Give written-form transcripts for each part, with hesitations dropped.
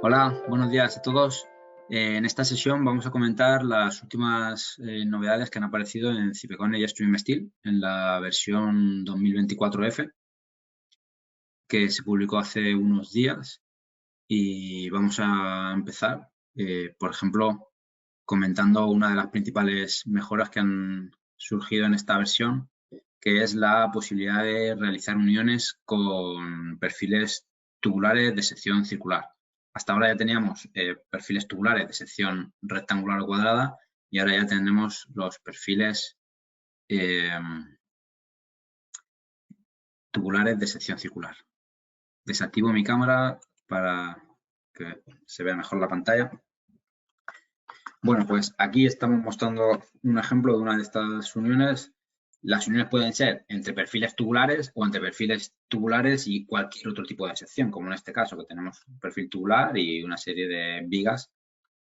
Hola, buenos días a todos. En esta sesión vamos a comentar las últimas novedades que han aparecido en Cipecone y StreamSteel en la versión 2024F, que se publicó hace unos días. Y vamos a empezar, por ejemplo, comentando una de las principales mejoras que han surgido en esta versión, que es la posibilidad de realizar uniones con perfiles tubulares de sección circular. Hasta ahora ya teníamos perfiles tubulares de sección rectangular o cuadrada y ahora ya tenemos los perfiles tubulares de sección circular. Desactivo mi cámara para que se vea mejor la pantalla. Bueno, pues aquí estamos mostrando un ejemplo de una de estas uniones. Las uniones pueden ser entre perfiles tubulares o entre perfiles tubulares y cualquier otro tipo de sección, como en este caso, que tenemos un perfil tubular y una serie de vigas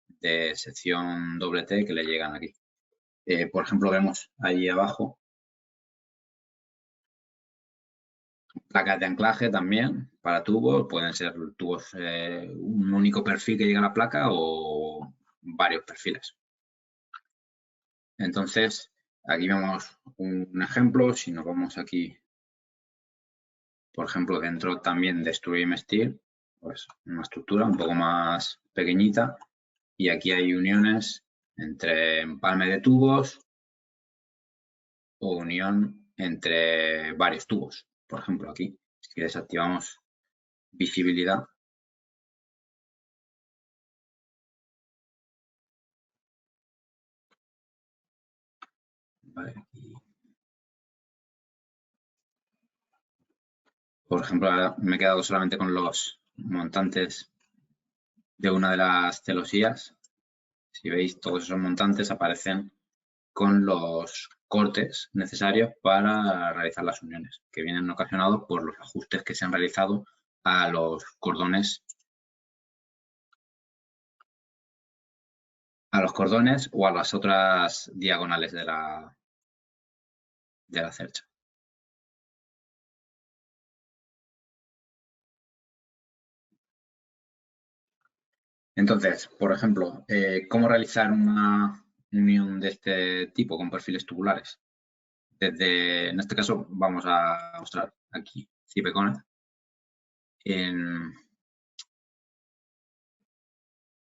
de sección doble T que le llegan aquí. Por ejemplo, vemos ahí abajo placas de anclaje también para tubos. Pueden ser tubos, un único perfil que llega a la placa o varios perfiles. Entonces, aquí vemos un ejemplo. Si nos vamos aquí, por ejemplo, dentro también de StreamSteel, pues una estructura un poco más pequeñita. Y aquí hay uniones entre empalme de tubos o unión entre varios tubos. Por ejemplo, aquí, si desactivamos visibilidad, vale, aquí. Por ejemplo, ahora me he quedado solamente con los montantes de una de las celosías. Si veis, todos esos montantes aparecen con los cortes necesarios para realizar las uniones, que vienen ocasionados por los ajustes que se han realizado a los cordones o a las otras diagonales de la cercha. Entonces, por ejemplo, ¿cómo realizar una unión de este tipo con perfiles tubulares? En este caso, vamos a mostrar aquí Cipecone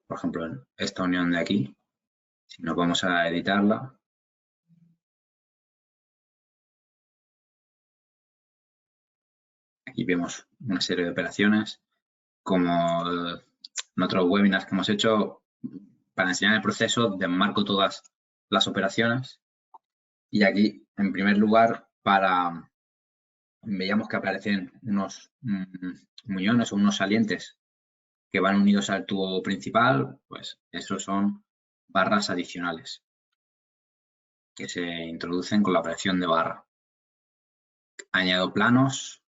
por ejemplo, en esta unión de aquí. Si nos vamos a editarla, aquí vemos una serie de operaciones, como en otros webinars que hemos hecho, para enseñar el proceso, desmarco todas las operaciones. Y aquí, en primer lugar, veíamos que aparecen unos muñones o unos salientes que van unidos al tubo principal, pues esos son barras adicionales que se introducen con la operación de barra. Añado planos,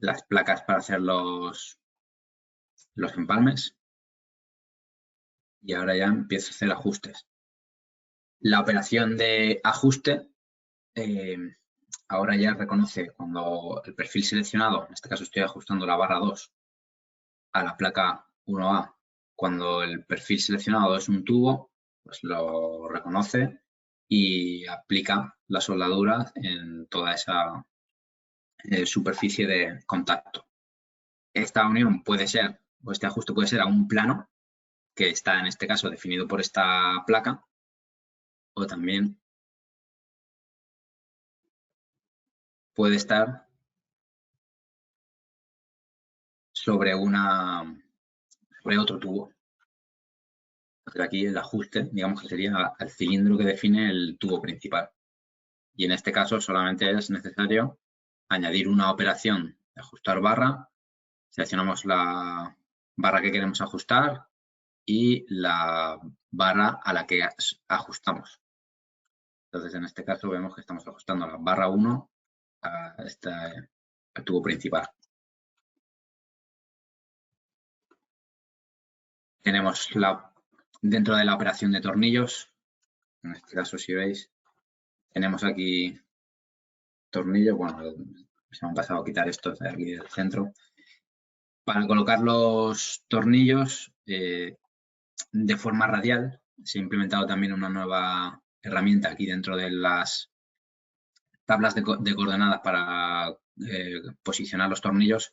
las placas para hacer los empalmes y ahora ya empiezo a hacer ajustes. La operación de ajuste ahora ya reconoce cuando el perfil seleccionado, en este caso estoy ajustando la barra 2 a la placa 1A, cuando el perfil seleccionado es un tubo, pues lo reconoce y aplica la soldadura en toda esa superficie de contacto. Esta unión puede ser, o este ajuste puede ser a un plano, que está en este caso definido por esta placa, o también puede estar sobre otro tubo. Entonces aquí el ajuste, digamos que sería al cilindro que define el tubo principal. Y en este caso solamente es necesario añadir una operación de ajustar barra, seleccionamos la barra que queremos ajustar y la barra a la que ajustamos. Entonces en este caso vemos que estamos ajustando la barra 1 al tubo principal. Tenemos dentro de la operación de tornillos, en este caso si veis, tenemos aquí tornillos, bueno, se me han pasado a quitar estos de aquí del centro. Para colocar los tornillos de forma radial, se ha implementado también una nueva herramienta aquí dentro de las tablas de coordenadas para posicionar los tornillos.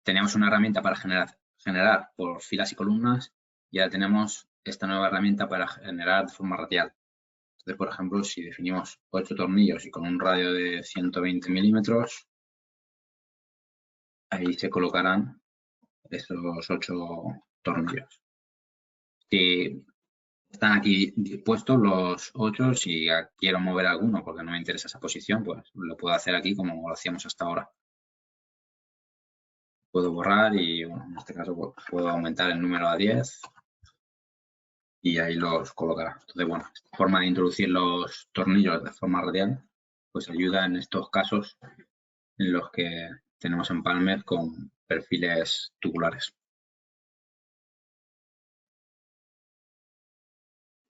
Teníamos una herramienta para generar por filas y columnas y ahora tenemos esta nueva herramienta para generar de forma radial. Entonces, por ejemplo, si definimos 8 tornillos y con un radio de 120 milímetros, ahí se colocarán esos 8 tornillos. Si están aquí dispuestos los 8, si quiero mover alguno porque no me interesa esa posición, pues lo puedo hacer aquí como lo hacíamos hasta ahora. Puedo borrar y, bueno, en este caso pues, puedo aumentar el número a 10 y ahí los colocará. Entonces, bueno, esta forma de introducir los tornillos de forma radial pues ayuda en estos casos en los que tenemos empalmes con perfiles tubulares.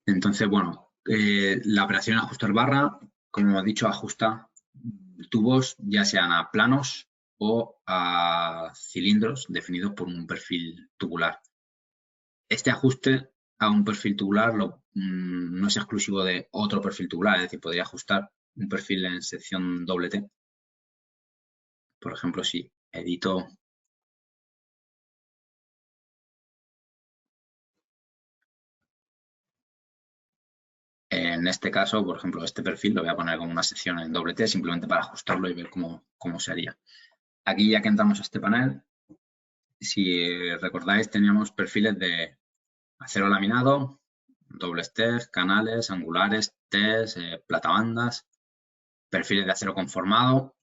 Entonces, bueno, la operación ajustar barra, como hemos dicho, ajusta tubos ya sean a planos o a cilindros definidos por un perfil tubular. Este ajuste a un perfil tubular no es exclusivo de otro perfil tubular, es decir, podría ajustar un perfil en sección doble T. Por ejemplo, si edito en este caso, por ejemplo, este perfil lo voy a poner como una sección en doble T simplemente para ajustarlo y ver cómo se haría. Aquí ya que entramos a este panel, si recordáis, teníamos perfiles de acero laminado, dobles TEG, canales, angulares, TES, platabandas, perfiles de acero conformado,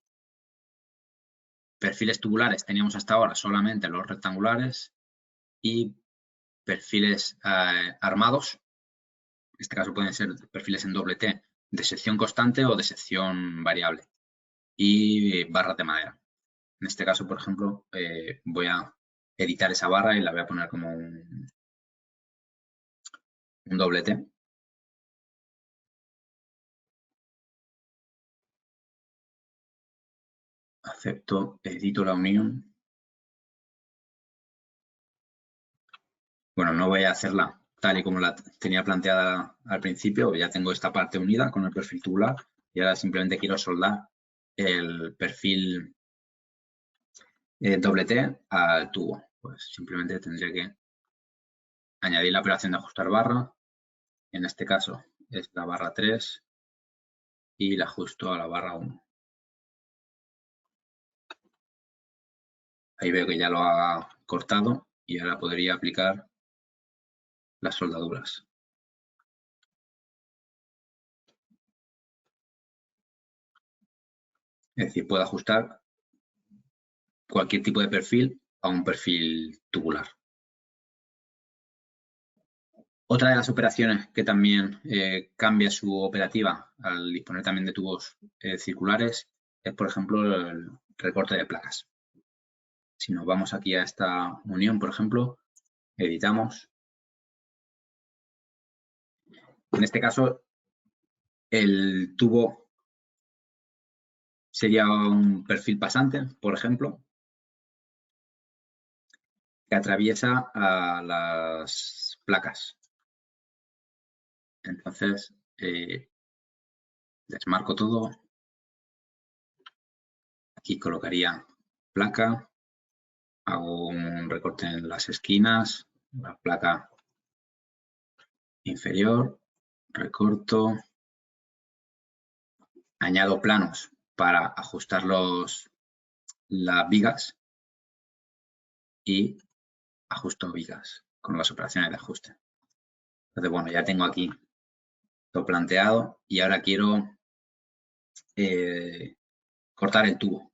perfiles tubulares teníamos hasta ahora solamente los rectangulares y perfiles armados. En este caso pueden ser perfiles en doble T de sección constante o de sección variable y barras de madera. En este caso, por ejemplo, voy a editar esa barra y la voy a poner como un doble T. Acepto, edito la unión. Bueno, no voy a hacerla tal y como la tenía planteada al principio. Ya tengo esta parte unida con el perfil tubular y ahora simplemente quiero soldar el perfil doble T al tubo. Pues simplemente tendría que añadir la operación de ajustar barra. En este caso es la barra 3 y la ajusto a la barra 1. Ahí veo que ya lo ha cortado y ahora podría aplicar las soldaduras. Es decir, puedo ajustar cualquier tipo de perfil a un perfil tubular. Otra de las operaciones que también cambia su operativa al disponer también de tubos circulares es, por ejemplo, el recorte de placas. Si nos vamos aquí a esta unión, por ejemplo, editamos. En este caso, el tubo sería un perfil pasante, por ejemplo, que atraviesa a las placas. Entonces, desmarco todo. Aquí colocaría placa, hago un recorte en las esquinas, la placa inferior, recorto, añado planos para ajustar las vigas y ajusto vigas con las operaciones de ajuste. Entonces, bueno, ya tengo aquí todo planteado y ahora quiero cortar el tubo.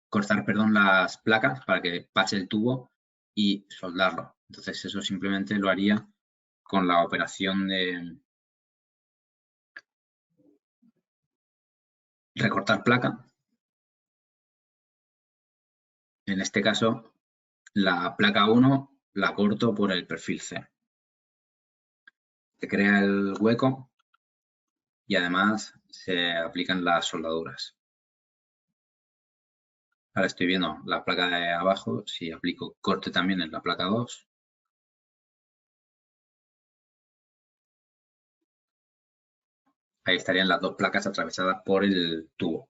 Cortar, perdón, las placas para que pase el tubo y soldarlo. Entonces, eso simplemente lo haría con la operación de recortar placa. En este caso, la placa 1 la corto por el perfil C. Se crea el hueco y además se aplican las soldaduras. Ahora estoy viendo la placa de abajo, si aplico corte también en la placa 2. Ahí estarían las dos placas atravesadas por el tubo.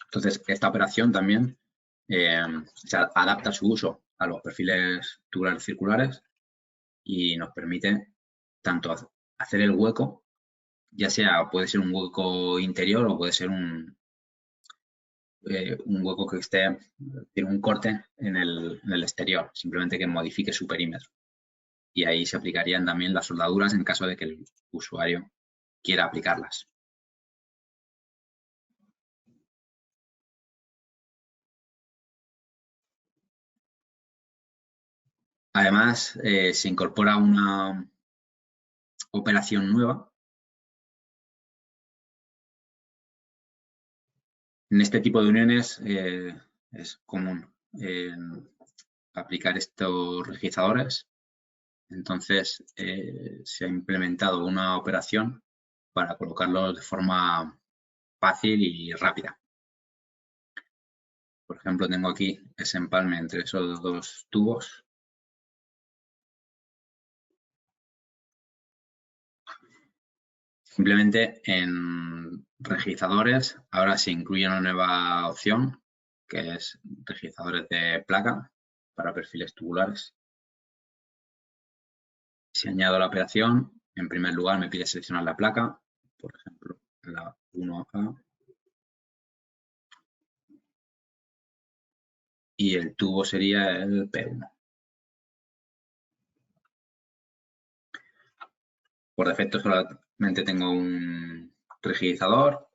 Entonces, esta operación también se adapta su uso a los perfiles tubulares circulares y nos permite tanto hacer el hueco, ya sea puede ser un hueco interior o puede ser un hueco que tiene un corte en el exterior, simplemente que modifique su perímetro. Y ahí se aplicarían también las soldaduras en caso de que el usuario quiera aplicarlas. Además, se incorpora una operación nueva. En este tipo de uniones es común aplicar estos registradores. Entonces, se ha implementado una operación para colocarlos de forma fácil y rápida. Por ejemplo, tengo aquí ese empalme entre esos dos tubos. Simplemente en registradores ahora se incluye una nueva opción que es registradores de placa para perfiles tubulares. Si añado la operación, en primer lugar me pide seleccionar la placa, por ejemplo, la 1A. Y el tubo sería el P1. Por defecto solamente tengo un rigidizador.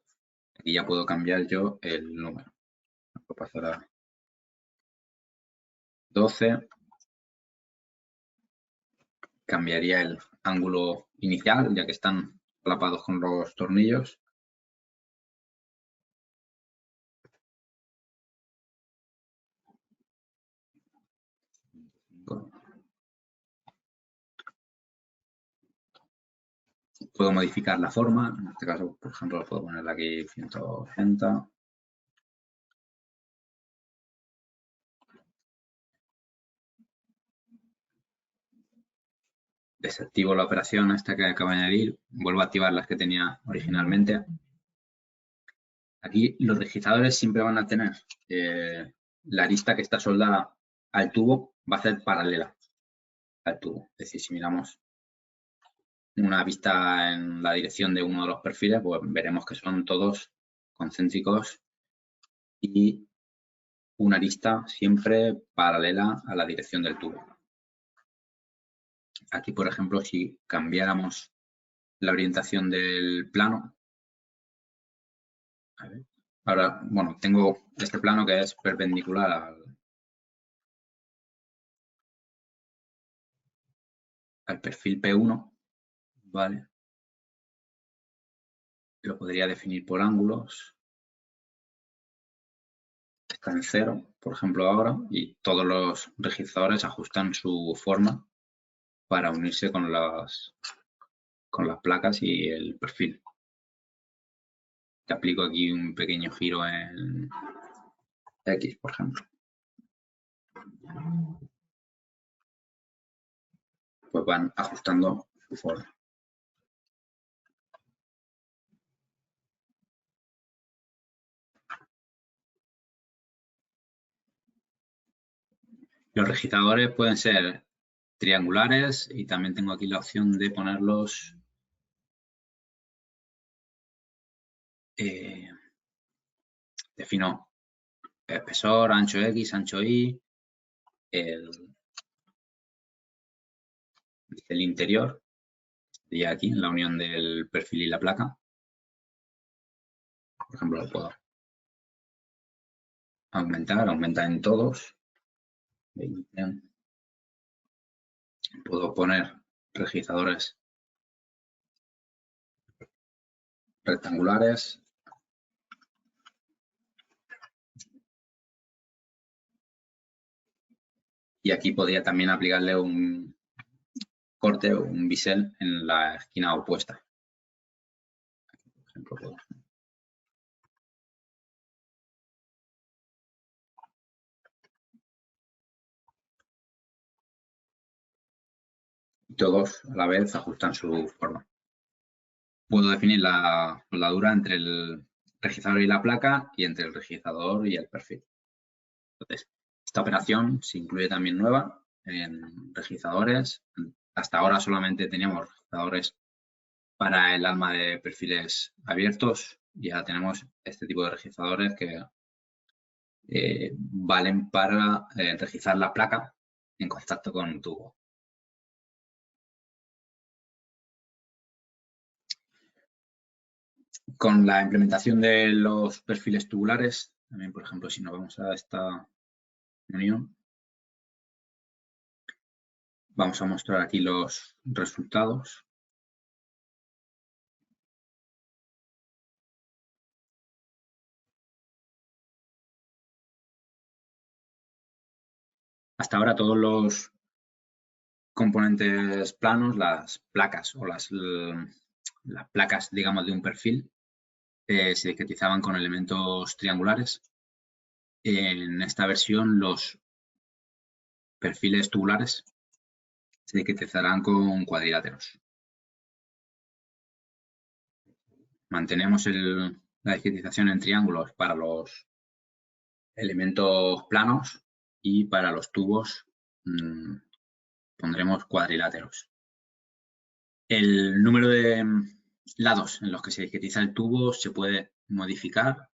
Aquí ya puedo cambiar yo el número. Puedo pasar a 12. Cambiaría el ángulo inicial, ya que están clapados con los tornillos. Puedo modificar la forma. En este caso, por ejemplo, puedo ponerle aquí 180. Desactivo la operación esta que acabo de añadir. Vuelvo a activar las que tenía originalmente. Aquí los registradores siempre van a tener la arista que está soldada al tubo va a ser paralela al tubo. Es decir, si miramos una vista en la dirección de uno de los perfiles, pues veremos que son todos concéntricos y una arista siempre paralela a la dirección del tubo. Aquí, por ejemplo, si cambiáramos la orientación del plano, a ver, ahora, bueno, tengo este plano que es perpendicular al perfil P1, ¿vale? Lo podría definir por ángulos. Está en 0, por ejemplo, ahora, y todos los registradores ajustan su forma para unirse con las placas y el perfil. Te aplico aquí un pequeño giro en X, por ejemplo. Pues van ajustando su forma. Los registradores pueden ser triangulares y también tengo aquí la opción de ponerlos defino espesor, ancho X, ancho Y, el interior, y aquí en la unión del perfil y la placa. Por ejemplo, lo puedo aumentar en todos. 20. Puedo poner registradores rectangulares. Y aquí podría también aplicarle un corte o un bisel en la esquina opuesta. Aquí, por ejemplo, puedo todos a la vez ajustan su forma. Puedo definir la soldadura entre el registrador y la placa y entre el registrador y el perfil. Entonces, esta operación se incluye también nueva en registradores. Hasta ahora solamente teníamos registradores para el alma de perfiles abiertos. Ya tenemos este tipo de registradores que valen para registrar la placa en contacto con un tubo. Con la implementación de los perfiles tubulares, también, por ejemplo, si nos vamos a esta unión, vamos a mostrar aquí los resultados. Hasta ahora todos los componentes planos, las placas o las placas, digamos, de un perfil, se discretizaban con elementos triangulares. En esta versión los perfiles tubulares se discretizarán con cuadriláteros. Mantenemos la discretización en triángulos para los elementos planos y para los tubos pondremos cuadriláteros. El número de lados en los que se discretiza el tubo se puede modificar.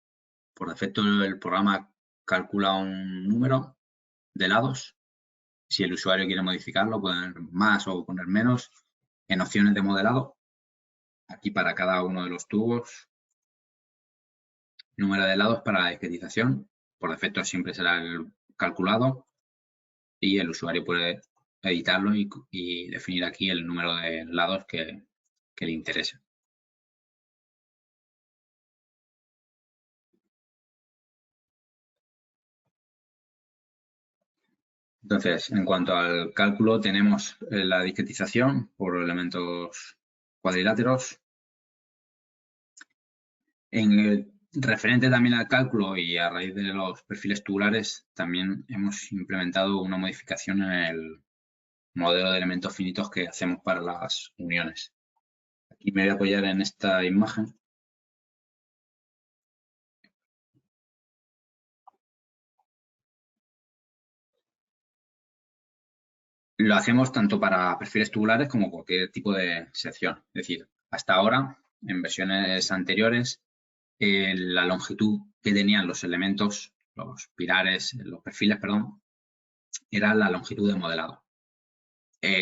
Por defecto el programa calcula un número de lados. Si el usuario quiere modificarlo, poner más o poner menos en opciones de modelado. Aquí para cada uno de los tubos, número de lados para la discretización. Por defecto siempre será el calculado y el usuario puede editarlo y definir aquí el número de lados que le interese. Entonces, en cuanto al cálculo, tenemos la discretización por elementos cuadriláteros. En el referente también al cálculo y a raíz de los perfiles tubulares, también hemos implementado una modificación en el modelo de elementos finitos que hacemos para las uniones. Aquí me voy a apoyar en esta imagen. Lo hacemos tanto para perfiles tubulares como cualquier tipo de sección. Es decir, hasta ahora, en versiones anteriores, la longitud que tenían los elementos, los pilares, los perfiles, perdón, era la longitud de modelado.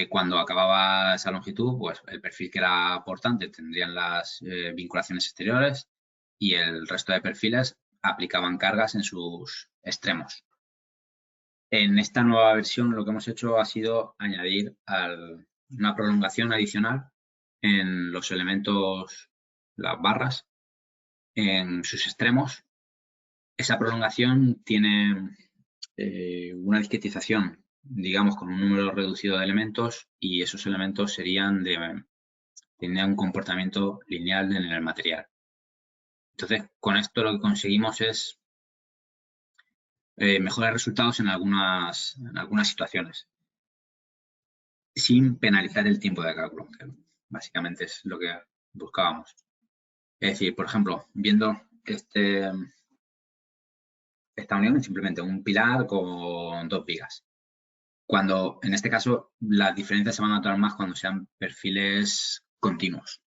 Cuando acababa esa longitud, pues el perfil que era portante tendrían las vinculaciones exteriores y el resto de perfiles aplicaban cargas en sus extremos. En esta nueva versión lo que hemos hecho ha sido añadir una prolongación adicional en los elementos, las barras, en sus extremos. Esa prolongación tiene una discretización, digamos, con un número reducido de elementos y esos elementos tendrían un comportamiento lineal en el material. Entonces, con esto lo que conseguimos es mejores resultados en algunas situaciones, sin penalizar el tiempo de cálculo, que básicamente es lo que buscábamos. Es decir, por ejemplo, viendo esta unión es simplemente un pilar con 2 vigas. Cuando, en este caso, las diferencias se van a notar más cuando sean perfiles continuos.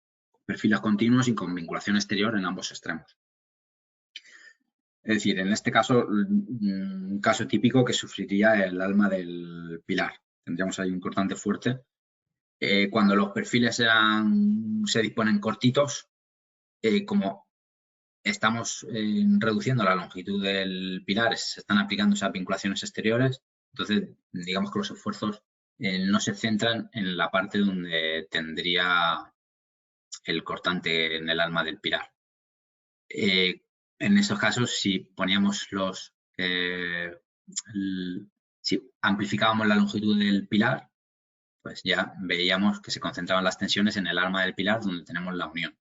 Perfiles continuos y con vinculación exterior en ambos extremos. Es decir, en este caso, un caso típico que sufriría el alma del pilar. Tendríamos ahí un cortante fuerte. Cuando los perfiles se disponen cortitos, como estamos reduciendo la longitud del pilar, se están aplicando esas vinculaciones exteriores, entonces digamos que los esfuerzos no se centran en la parte donde tendría el cortante en el alma del pilar. En esos casos, si poníamos si amplificábamos la longitud del pilar, pues ya veíamos que se concentraban las tensiones en el alma del pilar donde tenemos la unión.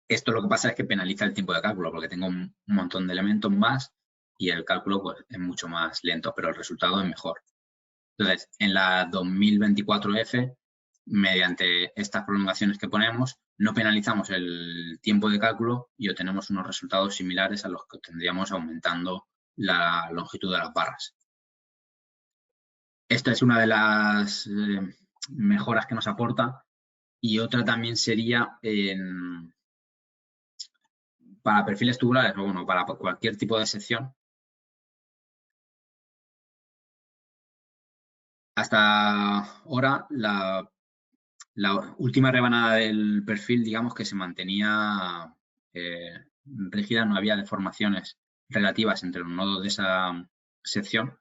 Esto lo que pasa es que penaliza el tiempo de cálculo porque tengo un montón de elementos más y el cálculo pues, es mucho más lento, pero el resultado es mejor. Entonces, en la 2024F mediante estas prolongaciones que ponemos, no penalizamos el tiempo de cálculo y obtenemos unos resultados similares a los que obtendríamos aumentando la longitud de las barras. Esta es una de las mejoras que nos aporta, y otra también sería para perfiles tubulares, o bueno, para cualquier tipo de sección. Hasta ahora, la última rebanada del perfil, digamos que se mantenía rígida, no había deformaciones relativas entre los nodos de esa sección,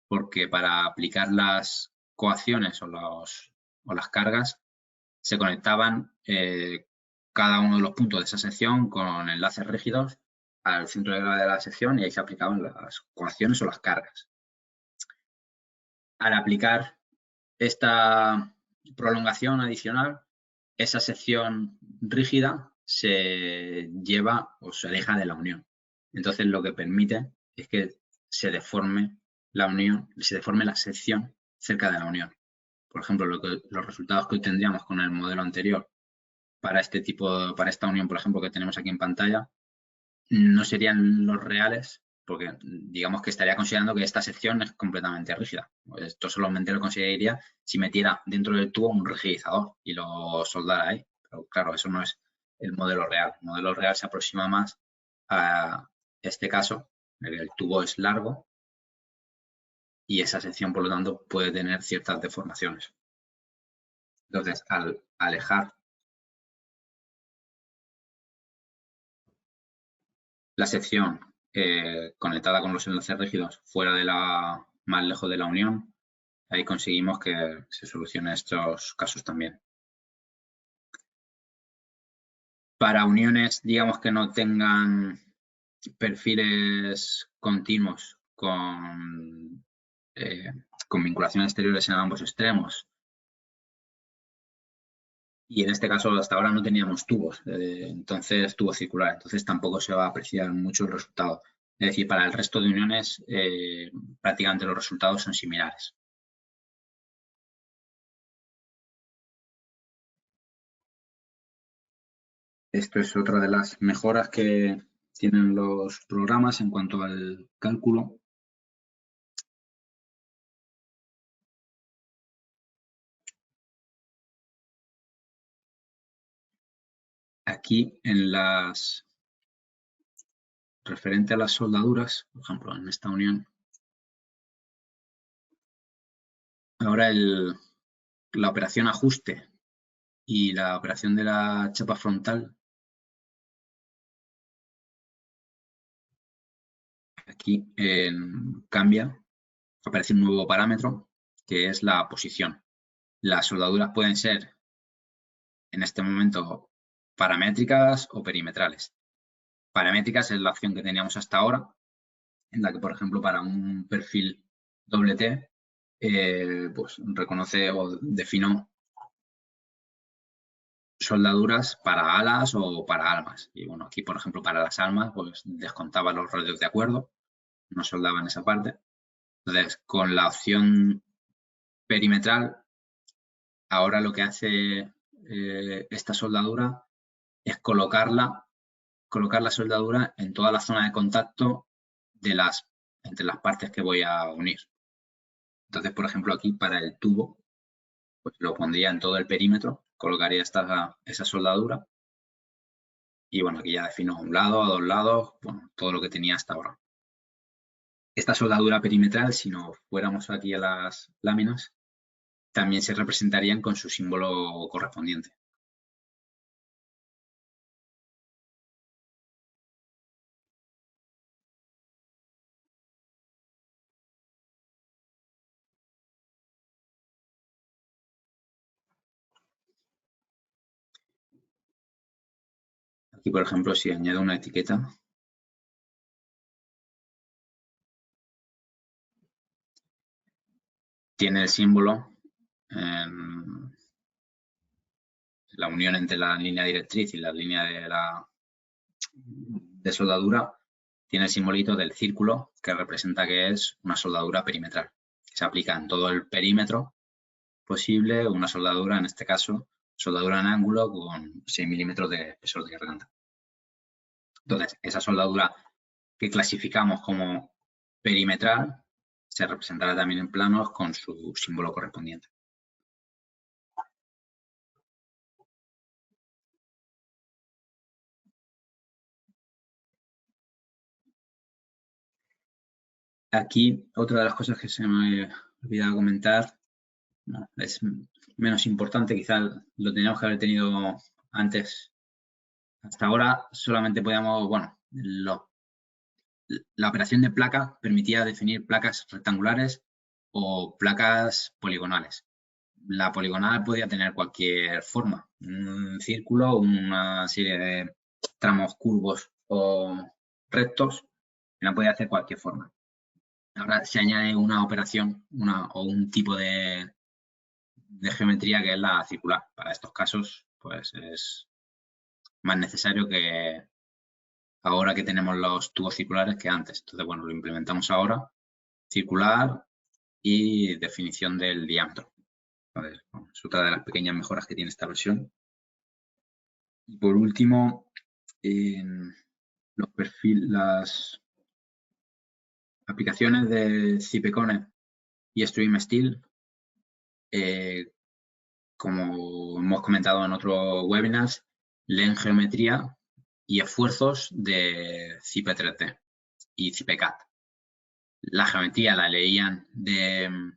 porque para aplicar las coacciones o las cargas se conectaban cada uno de los puntos de esa sección con enlaces rígidos al centro de gravedad de la sección, y ahí se aplicaban las coacciones o las cargas. Al aplicar esta prolongación adicional, esa sección rígida se lleva o se aleja de la unión. Entonces, lo que permite es que se deforme la unión, se deforme la sección cerca de la unión. Por ejemplo, los resultados que obtendríamos con el modelo anterior para esta unión, por ejemplo, que tenemos aquí en pantalla, no serían los reales, porque digamos que estaría considerando que esta sección es completamente rígida. Esto solamente lo conseguiría si metiera dentro del tubo un rigidizador y lo soldara ahí. Pero claro, eso no es el modelo real. El modelo real se aproxima más a este caso, en el que el tubo es largo y esa sección, por lo tanto, puede tener ciertas deformaciones. Entonces, al alejar la sección conectada con los enlaces rígidos fuera de más lejos de la unión, ahí conseguimos que se solucionen estos casos también. Para uniones, digamos, que no tengan perfiles continuos con vinculaciones exteriores en ambos extremos, y en este caso hasta ahora no teníamos tubos, entonces tubo circular, entonces tampoco se va a apreciar mucho el resultado. Es decir, para el resto de uniones prácticamente los resultados son similares. Esto es otra de las mejoras que tienen los programas en cuanto al cálculo. Aquí referente a las soldaduras, por ejemplo, en esta unión, ahora la operación ajuste y la operación de la chapa frontal, aquí cambia, aparece un nuevo parámetro que es la posición. Las soldaduras pueden ser en este momento paramétricas o perimetrales. Paramétricas es la opción que teníamos hasta ahora, en la que, por ejemplo, para un perfil doble T, pues reconoce o defino soldaduras para alas o para almas. Y bueno, aquí, por ejemplo, para las almas, pues descontaba los radios de acuerdo, no soldaba en esa parte. Entonces, con la opción perimetral, ahora lo que hace esta soldadura es colocar la soldadura en toda la zona de contacto entre las partes que voy a unir. Entonces, por ejemplo, aquí para el tubo, pues lo pondría en todo el perímetro, colocaría esa soldadura, y bueno, aquí ya defino a un lado, a dos lados, bueno, todo lo que tenía hasta ahora. Esta soldadura perimetral, si no fuéramos aquí a las láminas, también se representarían con su símbolo correspondiente. Aquí, por ejemplo, si añado una etiqueta, tiene el símbolo, la unión entre la línea directriz y la línea de soldadura, tiene el simbolito del círculo que representa que es una soldadura perimetral. Se aplica en todo el perímetro, posible una soldadura, en este caso, soldadura en ángulo con 6 milímetros de espesor de garganta. Entonces, esa soldadura que clasificamos como perimetral se representará también en planos con su símbolo correspondiente. Aquí, otra de las cosas que se me ha olvidado comentar, no, es menos importante, quizá lo teníamos que haber tenido antes. Hasta ahora solamente podíamos, bueno, la operación de placa permitía definir placas rectangulares o placas poligonales. La poligonal podía tener cualquier forma, un círculo, una serie de tramos curvos o rectos, y no podía hacer cualquier forma. Ahora se añade una operación o un tipo de geometría que es la circular. Para estos casos, pues es más necesario que ahora que tenemos los tubos circulares que antes. Entonces, bueno, lo implementamos ahora, circular y definición del diámetro. Entonces, bueno, es otra de las pequeñas mejoras que tiene esta versión. Y por último, las aplicaciones de CipeCone y StreamSteel, como hemos comentado en otros webinars, leen geometría y esfuerzos de Cipe 3D y CipeCAD. La geometría la leían de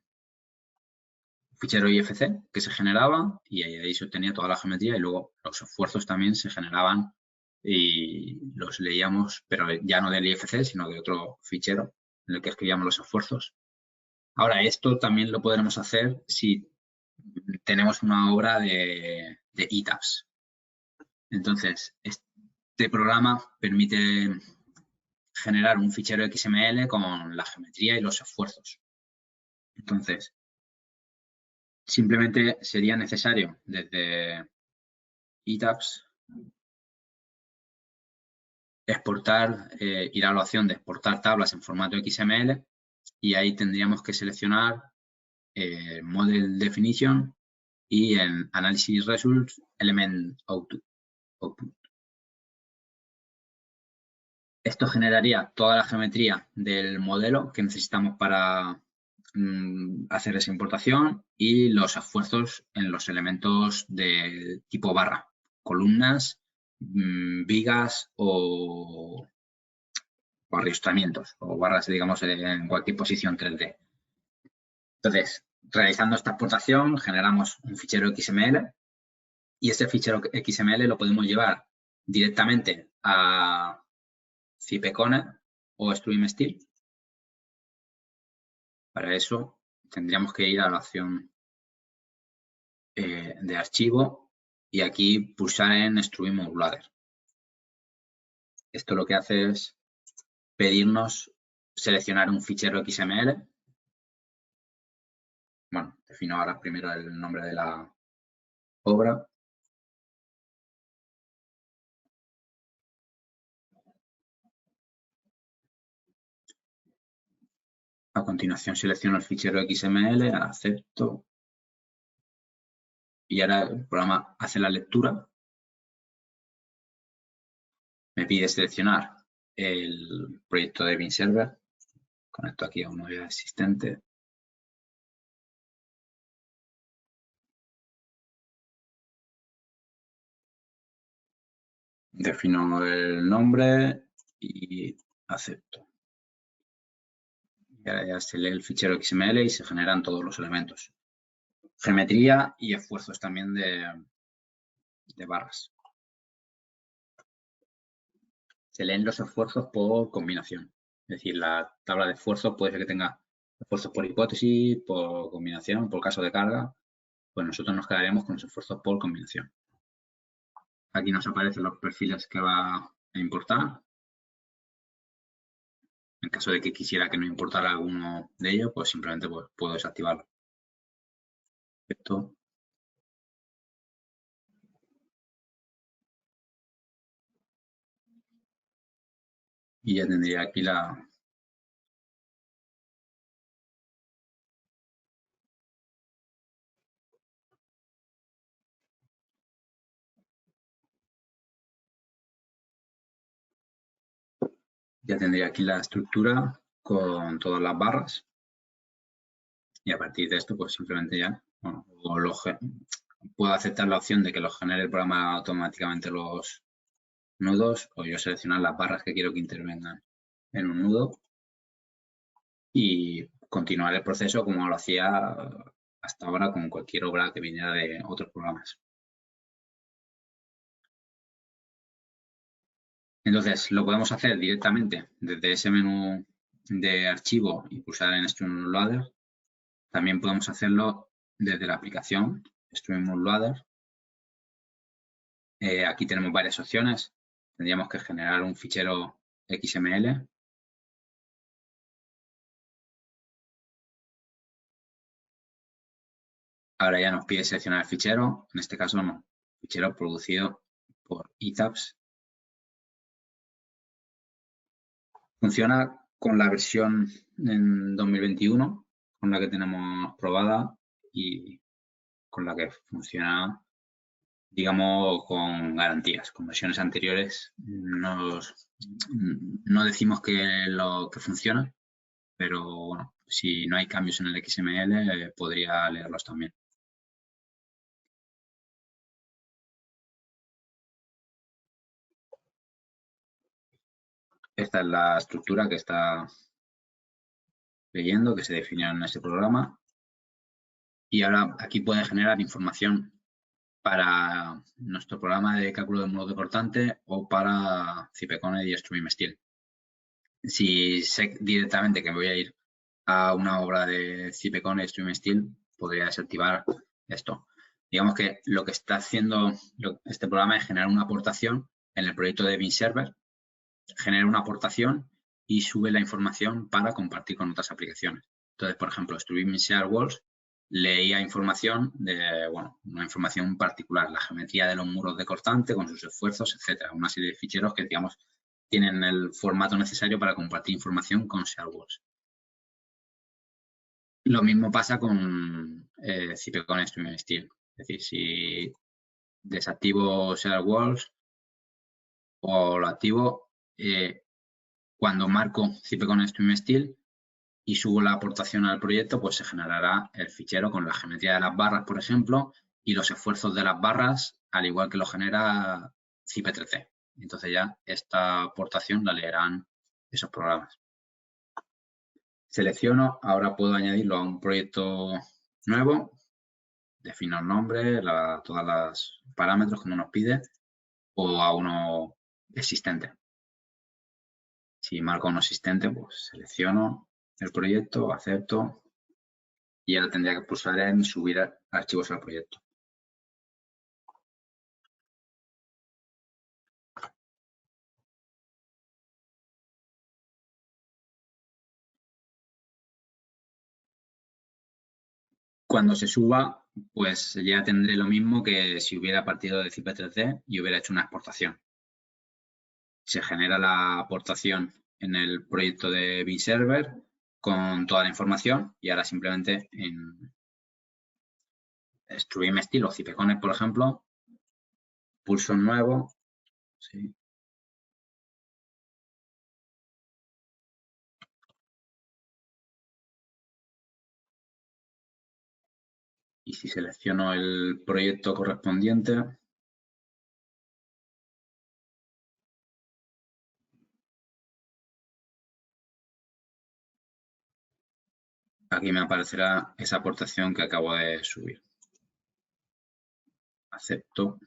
fichero IFC que se generaba y ahí se obtenía toda la geometría y luego los esfuerzos también se generaban y los leíamos, pero ya no del IFC, sino de otro fichero en el que escribíamos los esfuerzos. Ahora, esto también lo podremos hacer si tenemos una obra de ETABS. Entonces, este programa permite generar un fichero XML con la geometría y los esfuerzos. Entonces, simplemente sería necesario desde ETABS exportar, ir a la opción de exportar tablas en formato XML y ahí tendríamos que seleccionar Model Definition y en Analysis Results Element Output. Esto generaría toda la geometría del modelo que necesitamos para hacer esa importación y los esfuerzos en los elementos de tipo barra, columnas, vigas o arrastramientos o barras, digamos, en cualquier posición 3D. Entonces, realizando esta exportación, generamos un fichero XML y ese fichero XML lo podemos llevar directamente a CipeCone o StreamSteel. Para eso tendríamos que ir a la opción de archivo y aquí pulsar en Stream Modulator. Esto lo que hace es pedirnos seleccionar un fichero XML. Bueno, defino ahora primero el nombre de la obra. A continuación selecciono el fichero XML, acepto y ahora el programa hace la lectura. Me pide seleccionar el proyecto de BinServer. Conecto aquí a uno ya existente. Defino el nombre y acepto. Y ahora ya se lee el fichero XML y se generan todos los elementos. Geometría y esfuerzos también de barras. Se leen los esfuerzos por combinación. Es decir, la tabla de esfuerzos puede ser que tenga esfuerzos por hipótesis, por combinación, por caso de carga. Pues nosotros nos quedaríamos con los esfuerzos por combinación. Aquí nos aparecen los perfiles que va a importar. En caso de que quisiera que no importara alguno de ellos, pues simplemente puedo desactivarlo. Perfecto. Y ya tendría aquí la ya tendría aquí la estructura con todas las barras. Y a partir de esto, pues simplemente ya, bueno, puedo aceptar la opción de que lo genere el programa automáticamente los nudos, o yo seleccionar las barras que quiero que intervengan en un nudo y continuar el proceso como lo hacía hasta ahora con cualquier obra que viniera de otros programas. Entonces, lo podemos hacer directamente desde ese menú de archivo y pulsar en Stream Loader. También podemos hacerlo desde la aplicación Stream Loader. Aquí tenemos varias opciones. Tendríamos que generar un fichero XML. Ahora ya nos pide seleccionar el fichero. En este caso no. Fichero producido por ETABS. Funciona con la versión en 2021, con la que tenemos probada y con la que funciona, digamos, con garantías. Con versiones anteriores no decimos que funciona, pero bueno, si no hay cambios en el XML, podría leerlos también. Esta es la estructura que está leyendo, que se definió en este programa. Y ahora aquí puede generar información para nuestro programa de cálculo de módulo de cortante o para CIPECONE y StreamSteel. Si sé directamente que me voy a ir a una obra de CIPECONE y StreamSteel, podría desactivar esto. Digamos que lo que está haciendo este programa es generar una aportación en el proyecto de BinServer, genera una aportación y sube la información para compartir con otras aplicaciones. Entonces, por ejemplo, StreamShareWalls leía información de, bueno, una información particular, la geometría de los muros de cortante con sus esfuerzos, etcétera. Una serie de ficheros que, digamos, tienen el formato necesario para compartir información con ShareWalls. Lo mismo pasa con CIPECONE StreamSteel. Es decir, si desactivo ShareWalls o lo activo, cuando marco CIPECONE StreamSteel y subo la aportación al proyecto, pues se generará el fichero con la geometría de las barras, por ejemplo, y los esfuerzos de las barras, al igual que lo genera CIP3C. Entonces ya esta aportación la leerán esos programas. Selecciono, ahora puedo añadirlo a un proyecto nuevo, defino el nombre, todos los parámetros que nos pide, o a uno existente. Si marco uno existente, pues selecciono el proyecto, acepto y ahora tendría que pulsar en subir archivos al proyecto. Cuando se suba, pues ya tendré lo mismo que si hubiera partido de CIP3D y hubiera hecho una exportación. Se genera la aportación en el proyecto de BinServer con toda la información y ahora simplemente en StreamSteel o CIPECONE, por ejemplo, pulso en nuevo. ¿Sí? Y si selecciono el proyecto correspondiente, aquí me aparecerá esa aportación que acabo de subir. Acepto.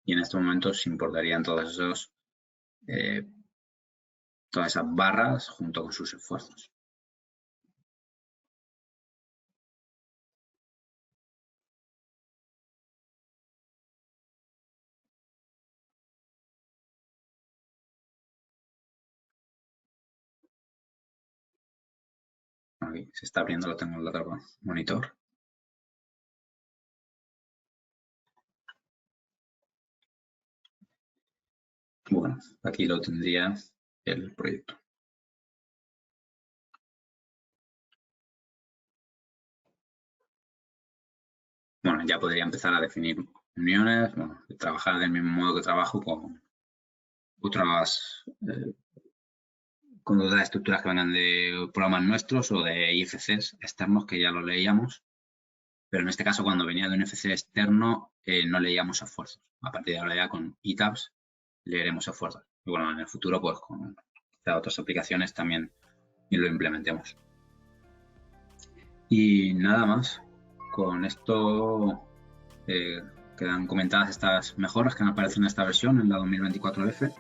Y en este momento se importarían todas esas barras junto con sus esfuerzos. Aquí se está abriendo, lo tengo en el otro monitor. Bueno, aquí lo tendría el proyecto. Bueno, ya podría empezar a definir uniones, bueno, trabajar del mismo modo que trabajo otras con otras estructuras que vengan de programas nuestros o de IFCs externos que ya lo leíamos. Pero en este caso, cuando venía de un IFC externo, no leíamos esfuerzos. A partir de ahora ya con ETABS leeremos esfuerzos. Y bueno, en el futuro, pues con otras aplicaciones también lo implementemos. Y nada más. Con esto quedan comentadas estas mejoras que han aparecido en esta versión, en la 2024F.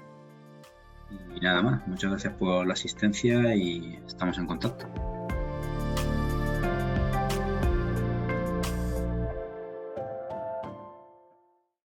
Y nada más. Muchas gracias por la asistencia y estamos en contacto.